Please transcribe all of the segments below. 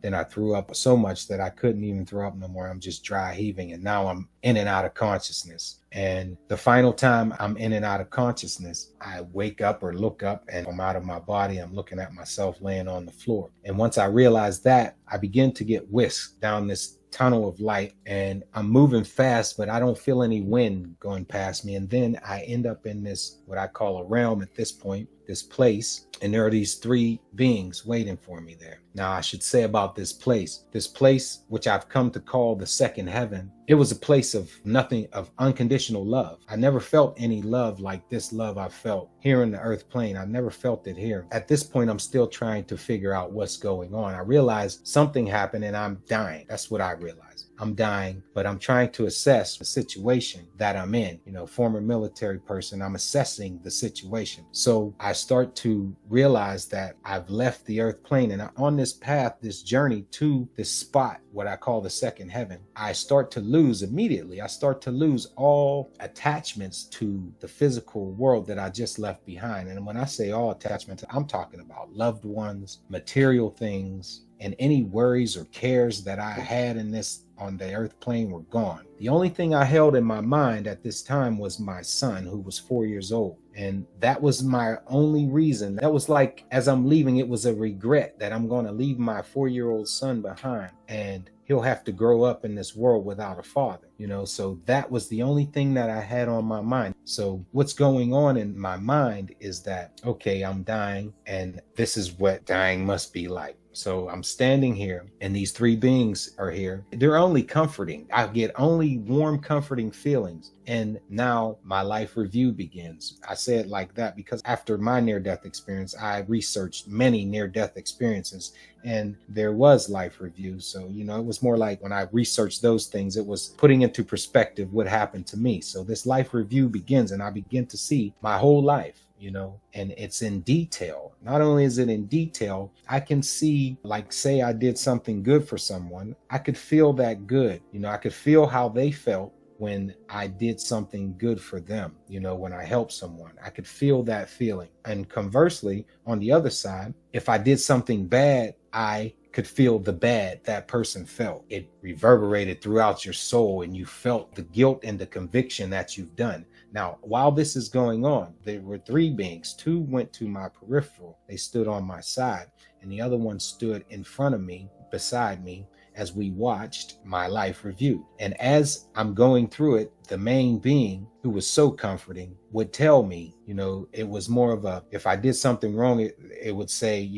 Then I threw up so much that I couldn't even throw up no more. I'm just dry heaving. And now I'm in and out of consciousness. And the final time I'm in and out of consciousness, I wake up or look up and I'm out of my body. I'm looking at myself laying on the floor. And once I realize that, I begin to get whisked down this tunnel of light, and I'm moving fast, but I don't feel any wind going past me. And then I end up in this, what I call a realm at this point, this place. And there are these three beings waiting for me there. Now, I should say about this place, which I've come to call the second heaven, it was a place of nothing, of unconditional love. I never felt any love like this love I felt here in the earth plane. I never felt it here. At this point, I'm still trying to figure out what's going on. I realized something happened and I'm dying. That's what I realized. I'm dying, but I'm trying to assess the situation that I'm in. Former military person, I'm assessing the situation. So I start to realize that I've left the earth plane, and on this path, this journey to this spot, what I call the second heaven, I start to lose all attachments to the physical world that I just left behind. And when I say all attachments, I'm talking about loved ones, material things, and any worries or cares that I had on the earth plane were gone. The only thing I held in my mind at this time was my son, who was 4 years old. And that was my only reason. That was like, as I'm leaving, it was a regret that I'm going to leave my 4-year-old son behind, and he'll have to grow up in this world without a father, so that was the only thing that I had on my mind. So what's going on in my mind is that, okay, I'm dying, and this is what dying must be like. So I'm standing here and these three beings are here. They're only comforting. I get only warm, comforting feelings. And now my life review begins. I say it like that because after my near-death experience, I researched many near-death experiences, and there was life review. So, it was more like when I researched those things, it was putting into perspective what happened to me. So this life review begins, and I begin to see my whole life. And it's in detail. Not only is it in detail, I can see, like, say I did something good for someone, I could feel that good. I could feel how they felt when I did something good for them. When I helped someone, I could feel that feeling. And conversely, on the other side, if I did something bad, I could feel the bad that person felt. It reverberated throughout your soul, and you felt the guilt and the conviction that you've done. Now, while this is going on, there were three beings. Two went to my peripheral. They stood on my side, and the other one stood in front of me, beside me, as we watched my life review. And as I'm going through it, the main being, who was so comforting, would tell me, it was more of a, if I did something wrong, it would say,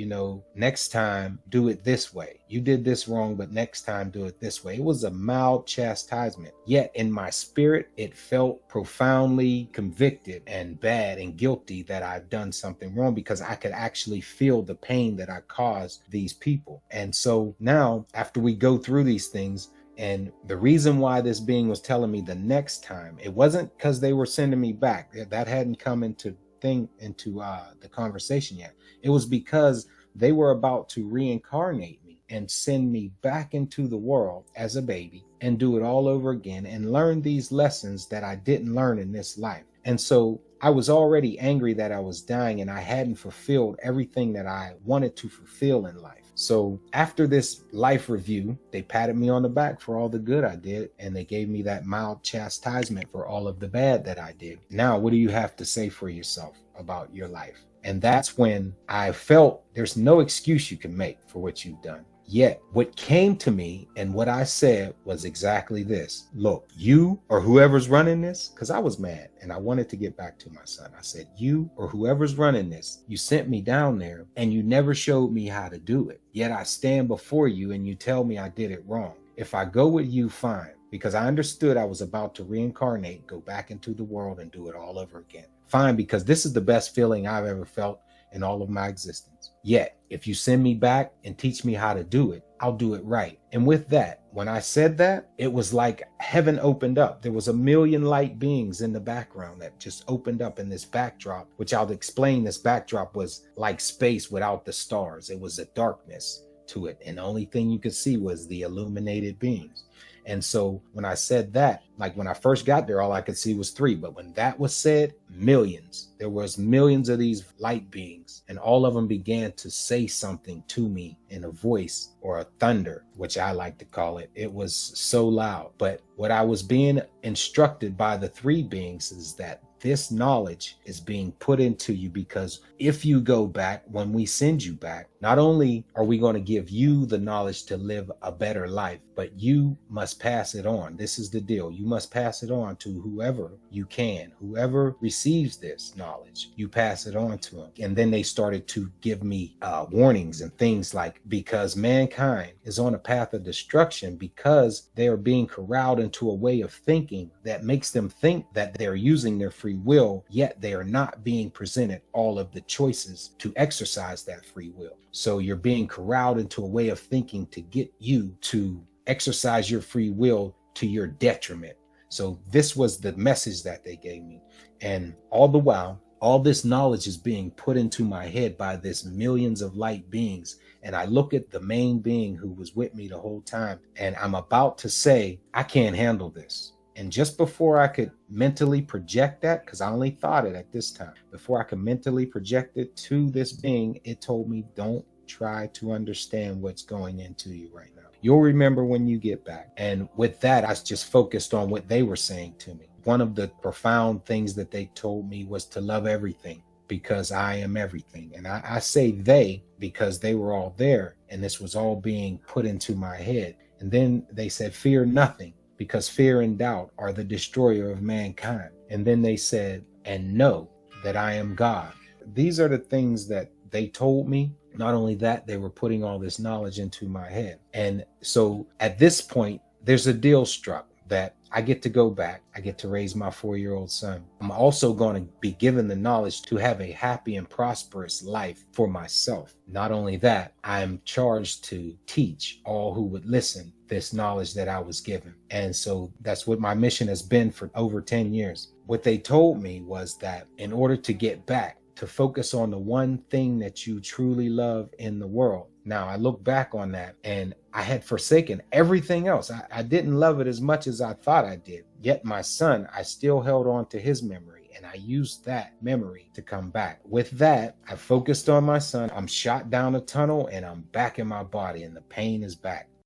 next time, do it this way. You did this wrong, but next time, do it this way. It was a mild chastisement. Yet in my spirit, it felt profoundly convicted and bad and guilty that I've done something wrong, because I could actually feel the pain that I caused these people. And so now, after we go through these things, and the reason why this being was telling me the next time, it wasn't because they were sending me back. That hadn't come into the conversation yet. It was because they were about to reincarnate me and send me back into the world as a baby and do it all over again and learn these lessons that I didn't learn in this life. And so I was already angry that I was dying and I hadn't fulfilled everything that I wanted to fulfill in life. So after this life review, they patted me on the back for all the good I did, and they gave me that mild chastisement for all of the bad that I did. Now, what do you have to say for yourself about your life? And that's when I felt there's no excuse you can make for what you've done. Yet what came to me and what I said was exactly this. Look, you or whoever's running this, because I was mad and I wanted to get back to my son. I said, you or whoever's running this, you sent me down there and you never showed me how to do it. Yet I stand before you and you tell me I did it wrong. If I go with you, fine, because I understood I was about to reincarnate, go back into the world and do it all over again. Fine, because this is the best feeling I've ever felt in all of my existence. Yet, if you send me back and teach me how to do it, I'll do it right. And with that, when I said that, it was like heaven opened up. There was a million light beings in the background that just opened up in this backdrop, which I'll explain. This backdrop was like space without the stars. It was a darkness. to it. And the only thing you could see was the illuminated beings. And so when I said that, like when I first got there, all I could see was 3. But when that was said, millions, there was millions of these light beings, and all of them began to say something to me in a voice or a thunder, which I like to call it. It was so loud. But what I was being instructed by the 3 beings is that this knowledge is being put into you, because if you go back, when we send you back, not only are we going to give you the knowledge to live a better life, but you must pass it on. This is the deal. You must pass it on to whoever you can. Whoever receives this knowledge, you pass it on to them. And then they started to give me warnings and things like, because mankind is on a path of destruction, because they are being corralled into a way of thinking that makes them think that they're using their free will, yet they are not being presented all of the choices to exercise that free will. So you're being corralled into a way of thinking to get you to exercise your free will to your detriment. So this was the message that they gave me. And all the while, all this knowledge is being put into my head by this millions of light beings. And I look at the main being who was with me the whole time, and I'm about to say, I can't handle this. And just before I could mentally project that, because I only thought it at this time, before I could mentally project it to this being, it told me, don't try to understand what's going into you right now. You'll remember when you get back. And with that, I just focused on what they were saying to me. One of the profound things that they told me was to love everything, because I am everything. And I say they because they were all there, and this was all being put into my head. And then they said, fear nothing, because fear and doubt are the destroyer of mankind. And then they said, and know that I am God. These are the things that they told me. Not only that, they were putting all this knowledge into my head. And so at this point, there's a deal struck that I get to go back. I get to raise my 4-year-old son. I'm also going to be given the knowledge to have a happy and prosperous life for myself. Not only that, I'm charged to teach all who would listen this knowledge that I was given. And so that's what my mission has been for over 10 years. What they told me was that in order to get back, to focus on the one thing that you truly love in the world. Now, I look back on that, and I had forsaken everything else. I didn't love it as much as I thought I did. Yet my son, I still held on to his memory, and I used that memory to come back. With that, I focused on my son. I'm shot down a tunnel, and I'm back in my body, and the pain is back.